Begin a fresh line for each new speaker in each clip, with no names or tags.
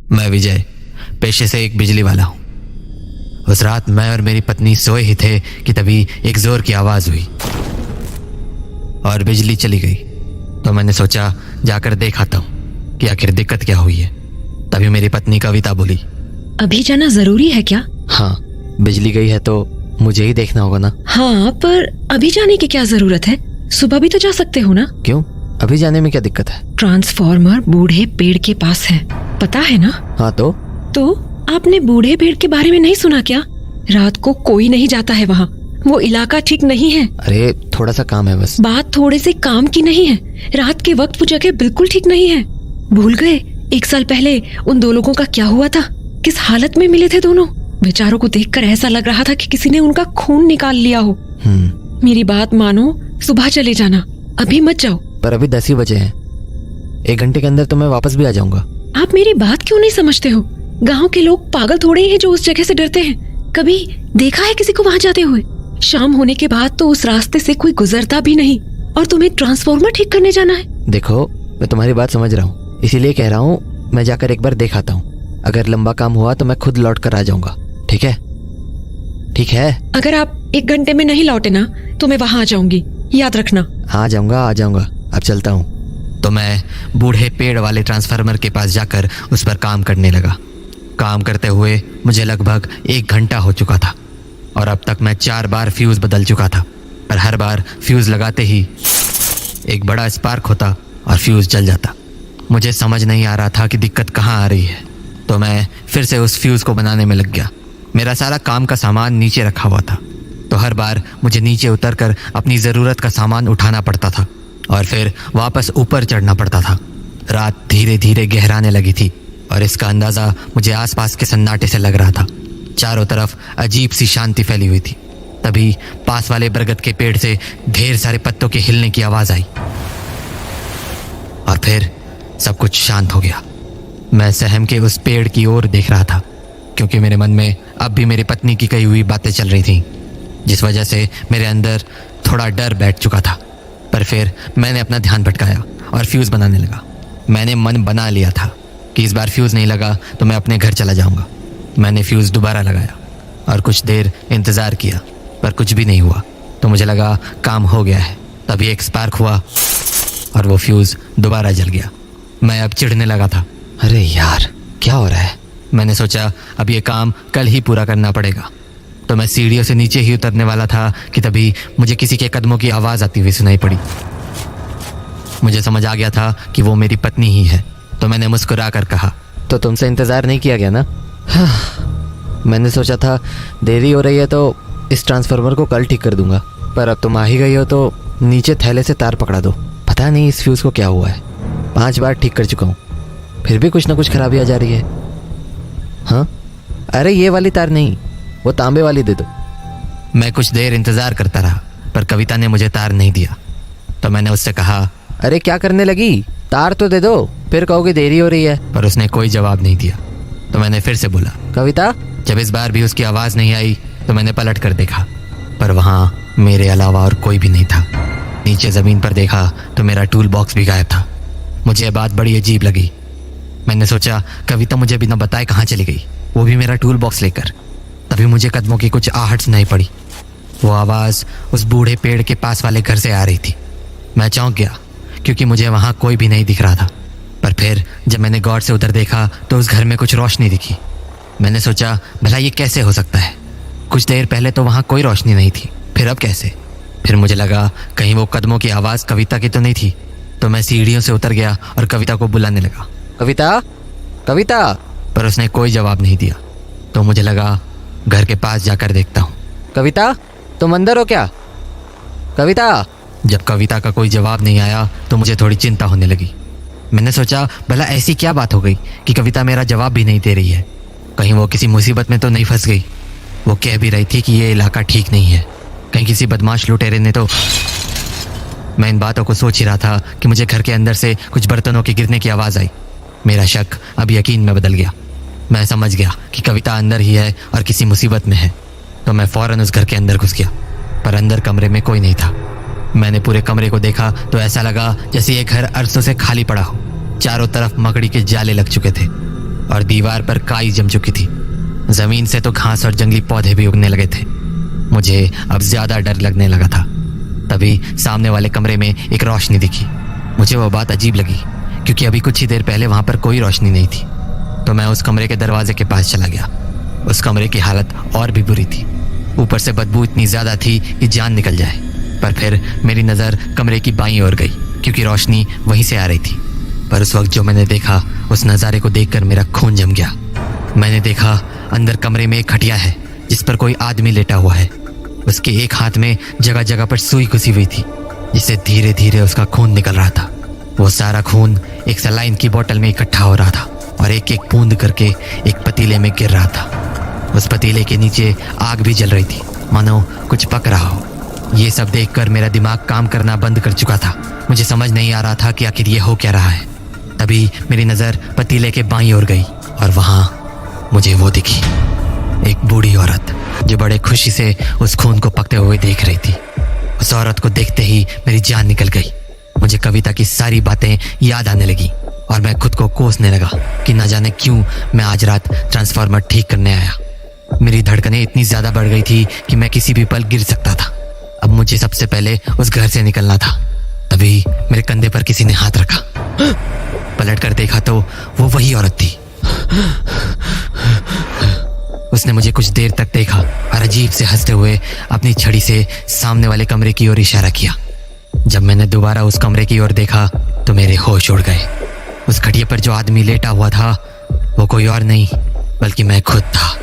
मैं विजय, पेशे से एक बिजली वाला हूँ। उस रात मैं और मेरी पत्नी सोए ही थे कि तभी एक जोर की आवाज़ हुई और बिजली चली गई। तो मैंने सोचा जाकर देख आता हूँ कि आखिर दिक्कत क्या हुई है। तभी मेरी पत्नी कविता बोली,
अभी जाना जरूरी है क्या?
हाँ, बिजली गई है तो मुझे ही देखना होगा ना।
हाँ, पर अभी जाने की क्या जरूरत है? सुबह भी तो जा सकते हो ना।
क्यों, अभी जाने में क्या दिक्कत है?
ट्रांसफॉर्मर बूढ़े पेड़ के पास है, पता है ना?
हाँ तो
आपने बूढ़े पेड़ के बारे में नहीं सुना क्या? रात को कोई नहीं जाता है वहाँ। वो इलाका ठीक नहीं है।
अरे थोड़ा सा काम है बस।
बात थोड़े से काम की नहीं है, रात के वक्त वो जगह बिल्कुल ठीक नहीं है। भूल गए 1 साल पहले उन 2 लोगों का क्या हुआ था? किस हालत में मिले थे दोनों? बेचारों को देखकर ऐसा लग रहा था कि किसी ने उनका खून निकाल लिया हो। मेरी बात मानो, सुबह चले जाना, अभी मत जाओ।
पर अभी 10 ही बजे हैं, 1 घंटे के अंदर तो मैं वापस भी आ जाऊंगा।
आप मेरी बात क्यों नहीं समझते हो? गांव के लोग पागल थोड़े ही हैं जो उस जगह से डरते हैं। कभी देखा है किसी को वहाँ जाते हुए? शाम होने के बाद तो उस रास्ते से कोई गुजरता भी नहीं, और तुम्हें ट्रांसफॉर्मर ठीक करने जाना है।
देखो, मैं तुम्हारी बात समझ रहा हूँ, इसीलिए कह रहा हूँ मैं जाकर एक बार देख आता हूँ। अगर लंबा काम हुआ तो मैं खुद लौट कर आ जाऊंगा। ठीक है? ठीक है।
अगर आप 1 घंटे में नहीं लौटे ना तो मैं वहाँ आ जाऊंगी, याद रखना।
आ जाऊंगा। अब चलता हूँ। तो मैं बूढ़े पेड़ वाले ट्रांसफार्मर के पास जाकर उस पर काम करने लगा। काम करते हुए मुझे लगभग 1 घंटा हो चुका था और अब तक मैं 4 बार फ्यूज बदल चुका था। पर हर बार फ्यूज लगाते ही एक बड़ा स्पार्क होता और फ्यूज जल जाता। मुझे समझ नहीं आ रहा था कि दिक्कत कहाँ आ रही है। तो मैं फिर से उस फ्यूज को बनाने में लग गया। मेरा सारा काम का सामान नीचे रखा हुआ था, तो हर बार मुझे नीचे उतरकर अपनी ज़रूरत का सामान उठाना पड़ता था और फिर वापस ऊपर चढ़ना पड़ता था। रात धीरे धीरे गहराने लगी थी और इसका अंदाज़ा मुझे आसपास के सन्नाटे से लग रहा था। चारों तरफ अजीब सी शांति फैली हुई थी। तभी पास वाले बरगद के पेड़ से ढेर सारे पत्तों के हिलने की आवाज़ आई और फिर सब कुछ शांत हो गया। मैं सहम के उस पेड़ की ओर देख रहा था, क्योंकि मेरे मन में अब भी मेरी पत्नी की कही हुई बातें चल रही थीं, जिस वजह से मेरे अंदर थोड़ा डर बैठ चुका था। पर फिर मैंने अपना ध्यान भटकाया और फ्यूज़ बनाने लगा। मैंने मन बना लिया था कि इस बार फ्यूज़ नहीं लगा तो मैं अपने घर चला जाऊंगा। मैंने फ्यूज़ दोबारा लगाया और कुछ देर इंतज़ार किया, पर कुछ भी नहीं हुआ। तो मुझे लगा काम हो गया है। तभी एक स्पार्क हुआ और वो फ्यूज़ दोबारा जल गया। मैं अब चिढ़ने लगा था। अरे यार, क्या हो रहा है? मैंने सोचा अब ये काम कल ही पूरा करना पड़ेगा। तो मैं सीढ़ियों से नीचे ही उतरने वाला था कि तभी मुझे किसी के कदमों की आवाज़ आती हुई सुनाई पड़ी। मुझे समझ आ गया था कि वो मेरी पत्नी ही है। तो मैंने मुस्कुरा कर कहा, तो तुमसे इंतज़ार नहीं किया गया ना? मैंने सोचा था देरी हो रही है तो इस ट्रांसफार्मर को कल ठीक कर दूंगा, पर अब तुम आ ही गई हो तो नीचे थैले से तार पकड़ा दो। पता नहीं इस फ्यूज़ को क्या हुआ है, 5 बार ठीक कर चुका हूँ, फिर भी कुछ ना कुछ खराबी आ जा रही है। हाँ, अरे ये वाली तार नहीं, वो तांबे वाली दे दो। मैं कुछ देर इंतज़ार करता रहा, पर कविता ने मुझे तार नहीं दिया। तो मैंने उससे कहा, अरे क्या करने लगी, तार तो दे दो, फिर कहोगे देरी हो रही है। पर उसने कोई जवाब नहीं दिया। तो मैंने फिर से बोला, कविता। जब इस बार भी उसकी आवाज़ नहीं आई तो मैंने पलट कर देखा, पर वहाँ मेरे अलावा और कोई भी नहीं था। नीचे ज़मीन पर देखा तो मेरा टूल बॉक्स भी गायब था। मुझे ये बात बड़ी अजीब लगी। मैंने सोचा कविता मुझे बिना बताए कहाँ चली गई, वो भी मेरा टूल बॉक्स लेकर। तभी मुझे कदमों की कुछ आहट सुनाई पड़ी। वो आवाज़ उस बूढ़े पेड़ के पास वाले घर से आ रही थी। मैं चौंक गया क्योंकि मुझे वहाँ कोई भी नहीं दिख रहा था। पर फिर जब मैंने गौर से उधर देखा तो उस घर में कुछ रोशनी दिखी। मैंने सोचा भला ये कैसे हो सकता है, कुछ देर पहले तो वहाँ कोई रोशनी नहीं थी, फिर अब कैसे? फिर मुझे लगा कहीं वो कदमों की आवाज़ कविता की तो नहीं थी। तो मैं सीढ़ियों से उतर गया और कविता को बुलाने लगा, कविता, कविता। पर उसने कोई जवाब नहीं दिया। तो मुझे लगा घर के पास जाकर देखता हूँ। कविता, तुम अंदर हो क्या? कविता। जब कविता का कोई जवाब नहीं आया तो मुझे थोड़ी चिंता होने लगी। मैंने सोचा भला ऐसी क्या बात हो गई कि कविता मेरा जवाब भी नहीं दे रही है, कहीं वो किसी मुसीबत में तो नहीं फंस गई। वो कह भी रही थी कि ये इलाका ठीक नहीं है, कहीं किसी बदमाश लुटेरे ने तो। मैं इन बातों को सोच ही रहा था कि मुझे घर के अंदर से कुछ बर्तनों के गिरने की आवाज़ आई। मेरा शक अब यकीन में बदल गया। मैं समझ गया कि कविता अंदर ही है और किसी मुसीबत में है। तो मैं फ़ौरन उस घर के अंदर घुस गया, पर अंदर कमरे में कोई नहीं था। मैंने पूरे कमरे को देखा तो ऐसा लगा जैसे ये घर अरसों से खाली पड़ा हो। चारों तरफ मकड़ी के जाले लग चुके थे। और दीवार पर काई जम चुकी थी। जमीन से तो घास और जंगली पौधे भी उगने लगे थे। मुझे अब ज्यादा डर लगने लगा था। तभी सामने वाले कमरे में एक रोशनी दिखी। मुझे वो बात अजीब लगी क्योंकि अभी कुछ ही देर पहले वहां पर कोई रोशनी नहीं थी। तो मैं उस कमरे के दरवाजे के पास चला गया। उस कमरे की हालत और भी बुरी थी। ऊपर से बदबू इतनी ज्यादा थी कि जान निकल जाए। पर फिर मेरी नज़र कमरे की बाईं ओर गई क्योंकि रोशनी वहीं से आ रही थी। पर उस वक्त जो मैंने देखा, उस नज़ारे को देखकर मेरा खून जम गया। मैंने देखा अंदर कमरे में एक खटिया है जिस पर कोई आदमी लेटा हुआ है। उसके एक हाथ में जगह जगह पर सुई घुसी हुई थी जिससे धीरे धीरे उसका खून निकल रहा था। वो सारा खून एक सलाइन की बोतल में इकट्ठा हो रहा था और एक एक बूंद करके एक पतीले में गिर रहा था। उस पतीले के नीचे आग भी जल रही थी, मानो कुछ पक रहा हो। ये सब देखकर मेरा दिमाग काम करना बंद कर चुका था। मुझे समझ नहीं आ रहा था कि आखिर ये हो क्या रहा है। तभी मेरी नज़र पतीले के बाईं ओर गई और वहाँ मुझे वो दिखी, एक बूढ़ी औरत जो बड़े खुशी से उस खून को पकते हुए देख रही थी। उस औरत को देखते ही मेरी जान निकल गई। मुझे कविता की सारी बातें याद आने लगी और मैं खुद को कोसने लगा कि न जाने क्यों मैं आज रात ट्रांसफार्मर ठीक करने आया। मेरी धड़कनें इतनी ज्यादा बढ़ गई थी कि मैं किसी भी पल गिर सकता था। अब मुझे सबसे पहले उस घर से निकलना था। तभी मेरे कंधे पर किसी ने हाथ रखा। पलट कर देखा तो वो वही औरत थी। उसने मुझे कुछ देर तक देखा और अजीब से हंसते हुए अपनी छड़ी से सामने वाले कमरे की ओर इशारा किया। जब मैंने दोबारा उस कमरे की ओर देखा तो मेरे होश उड़ गए। उस खटिया पर जो आदमी लेटा हुआ था वो कोई और नहीं बल्कि मैं खुद था।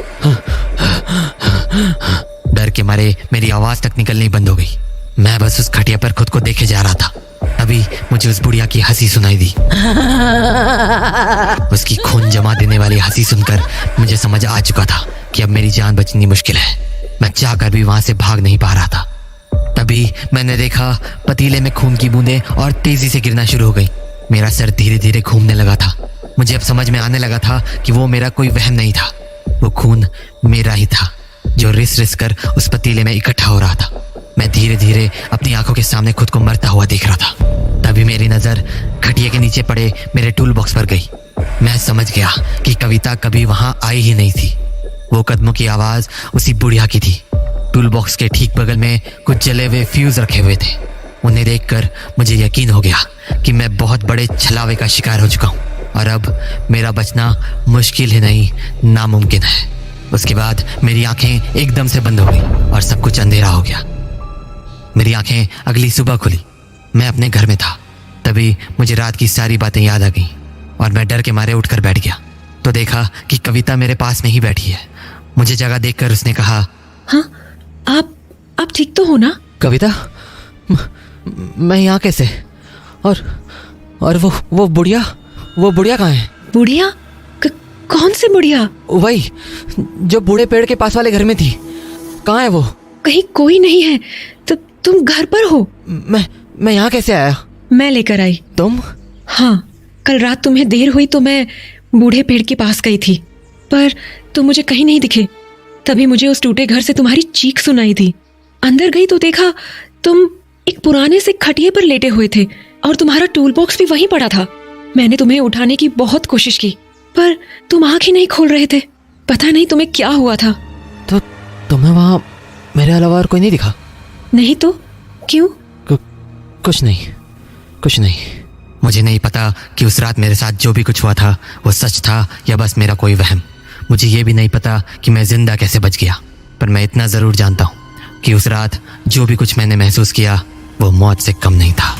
डर के मारे मेरी आवाज तक निकलनी बंद हो गई। मैं बस उस खटिया पर खुद को देखे जा रहा था। तभी मुझे उस बुढ़िया की हंसी सुनाई दी। उसकी खून जमा देने वाली हंसी सुनकर मुझे समझ आ चुका था कि अब मेरी जान बचनी मुश्किल है। मैं चाहकर भी वहां से भाग नहीं पा रहा था। तभी मैंने देखा पतीले में खून की बूंदें और तेजी से गिरना शुरू हो गई। मेरा सर धीरे धीरे घूमने लगा था। मुझे अब समझ में आने लगा था कि वो मेरा कोई वहम नहीं था, वो खून मेरा ही था जो रिस रिस कर उस पतीले में इकट्ठा हो रहा था। मैं धीरे धीरे अपनी आंखों के सामने खुद को मरता हुआ देख रहा था। तभी मेरी नजर खटिया के नीचे पड़े मेरे टूल बॉक्स पर गई। मैं समझ गया कि कविता कभी वहां आई ही नहीं थी। वो कदमों की आवाज उसी बुढ़िया की थी। टूल बॉक्स के ठीक बगल में कुछ जले हुए फ्यूज रखे हुए थे। उन्हें देखकर मुझे यकीन हो गया कि मैं बहुत बड़े छलावे का शिकार हो चुका हूँ और अब मेरा बचना मुश्किल ही नहीं नामुमकिन है। उसके बाद मेरी आंखें एकदम से बंद हो गई और सब कुछ अंधेरा हो गया। मेरी आंखें अगली सुबह खुली। मैं अपने घर में था। तभी मुझे रात की सारी बातें याद आ गईं और मैं डर के मारे उठकर बैठ गया तो देखा कि कविता मेरे पास में ही बैठी है। मुझे जगह देखकर उसने कहा,
हाँ, आप ठीक तो हो ना?
कविता, मैं यहाँ कैसे? और वो बुढ़िया कहाँ है?
बुढ़िया? कौन सी बुढ़िया?
वही जो बूढ़े पेड़ के पास वाले घर में थी। कहाँ है वो?
कहीं कोई नहीं है। तो तुम घर पर हो?
मैं यहाँ कैसे आया?
मैं लेकर आई।
तुम?
हाँ, कल रात तुम्हें देर हुई तो मैं बूढ़े पेड़ के पास गई थी, पर तुम मुझे कहीं नहीं दिखे। तभी मुझे उस टूटे घर से तुम्हारी चीख सुनाई थी। अंदर गई तो देखा तुम एक पुराने से खटिए पर लेटे हुए थे और तुम्हारा टूल बॉक्स भी वहीं पड़ा था। मैंने तुम्हें उठाने की बहुत कोशिश की पर तुम आंख ही नहीं खोल रहे थे। पता नहीं तुम्हें क्या हुआ था।
तो तुम्हें वहां मेरे अलावा और कोई नहीं दिखा?
नहीं तो क्यों?
कुछ नहीं। मुझे नहीं पता कि उस रात मेरे साथ जो भी कुछ हुआ था वो सच था या बस मेरा कोई वहम। मुझे ये भी नहीं पता कि मैं जिंदा कैसे बच गया, पर मैं इतना जरूर जानता हूँ कि उस रात जो भी कुछ मैंने महसूस किया वो मौत से कम नहीं था।